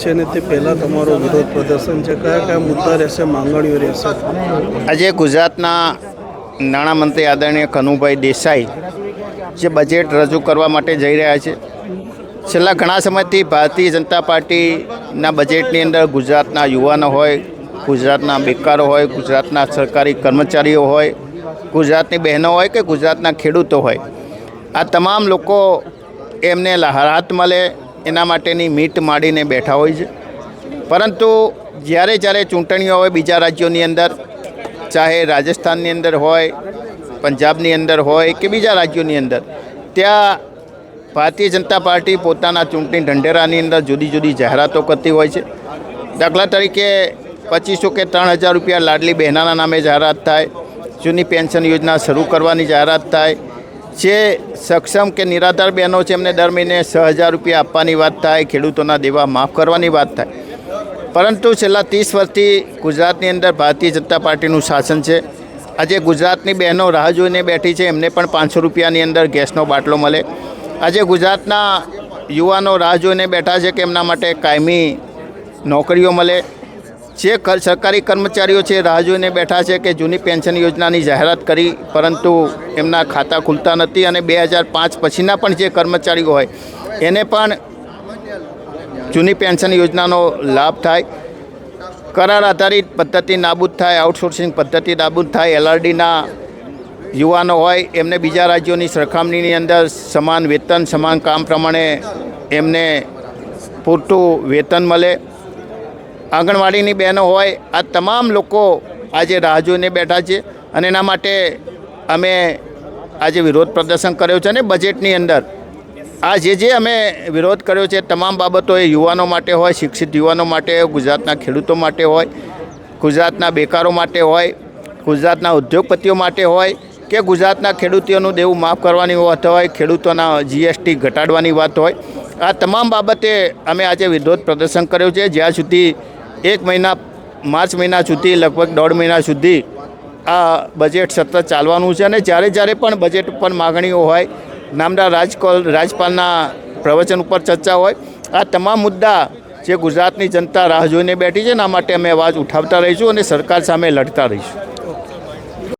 છે અને તે પહેલાં તમારો વિરોધ પ્રદર્શન છે, કયા કયા મુદ્દા રહેશે, માંગણીઓ રહેશે? આજે ગુજરાતના નાણામંત્રી આદરણીય કનુભાઈ દેસાઈ જે બજેટ રજૂ કરવા માટે જઈ રહ્યા છે, છેલ્લા ઘણા સમયથી ભારતીય જનતા પાર્ટીના બજેટની અંદર ગુજરાતના યુવાનો હોય, ગુજરાતના બેકારો હોય, ગુજરાતના સરકારી કર્મચારીઓ હોય, ગુજરાતની બહેનો હોય કે ગુજરાતના ખેડૂતો હોય, આ તમામ લોકો એમને રાહત મળે એના માટેની મીટ માંડીને બેઠા હોય છે. પરંતુ જ્યારે ચૂંટણીઓ હોય બીજા રાજ્યોની અંદર, ચાહે રાજસ્થાનની અંદર હોય, પંજાબની અંદર હોય કે બીજા રાજ્યોની અંદર, ત્યાં ભારતીય જનતા પાર્ટી પોતાના ચૂંટણી ઢંઢેરાની અંદર જુદી જુદી જાહેરાતો કરતી હોય છે. દાખલા તરીકે 2500 કે 3000 રૂપિયા લાડલી બહેનાના નામે જાહેરાત થાય, જૂની પેન્શન યોજના શરૂ કરવાની જાહેરાત થાય, જે સક્ષમ કે નિરાધાર બહેનો છે એમને દર મહિને 6000 રૂપિયા આપવાની વાત થાય, ખેડૂતોના દેવા માફ કરવાની વાત થાય. પરંતુ છેલ્લા 30 વર્ષથી ગુજરાતની અંદર ભારતીય જનતા પાર્ટીનું શાસન છે. આજે ગુજરાતની બહેનો રાહ જોઈને બેઠી છે, એમને પણ 500 રૂપિયાની અંદર ગેસનો બાટલો મળે. આજે ગુજરાતના યુવાનો રાહ જોઈને બેઠા છે કે એમના માટે કાયમી નોકરીઓ મળે. જે સરકારી કર્મચારીઓ છે રાહ જોઈને બેઠા છે કે જૂની પેન્શન યોજનાની જાહેરાત કરી પરંતુ એમના ખાતા ખુલતા નથી અને 2005 પછીના પણ જે કર્મચારીઓ હોય એને પણ જૂની પેન્શન યોજનાનો લાભ થાય. કરાર આધારિત પદ્ધતિ નાબૂદ થાય, આઉટસોર્સિંગ પદ્ધતિ નાબૂદ થાય. LRDના યુવાનો હોય એમને બીજા રાજ્યોની સરખામણીની અંદર સમાન વેતન, સમાન કામ પ્રમાણે એમને પૂરતું વેતન મળે. આંગણવાડીની બહેનો હોય, આ તમામ લોકો આજે રાહ જોઈને બેઠા છે અને એના માટે અમે આજે વિરોધ પ્રદર્શન કર્યો છે. અને બજેટની અંદર આ જે અમે વિરોધ કર્યો છે તમામ બાબતો એ યુવાનો માટે હોય, શિક્ષિત યુવાનો માટે હોય, ગુજરાતના ખેડૂતો માટે હોય, ગુજરાતના બેકારો માટે હોય, ગુજરાતના ઉદ્યોગપતિઓ માટે હોય કે ગુજરાતના ખેડૂતોનું દેવું માફ કરવાની વાત હોય, ખેડૂતોના GST ઘટાડવાની વાત હોય, આ તમામ બાબતે અમે આજે વિરોધ પ્રદર્શન કર્યો છે. જ્યાં સુધી માર્ચ મહિના સુધી, લગભગ 1.5 મહિના સુધી આ બજેટ સતત ચાલવાનું છે. અને જ્યારે પણ બજેટ ઉપર માગણીઓ હોય, નામદાર રાજ્યપાલના પ્રવચન ઉપર ચર્ચા હોય, આ તમામ મુદ્દા જે ગુજરાતની જનતા રાહ જોઈને બેઠી છે એના માટે અમે અવાજ ઉઠાવતા રહીશું અને સરકાર સામે લડતા રહીશું.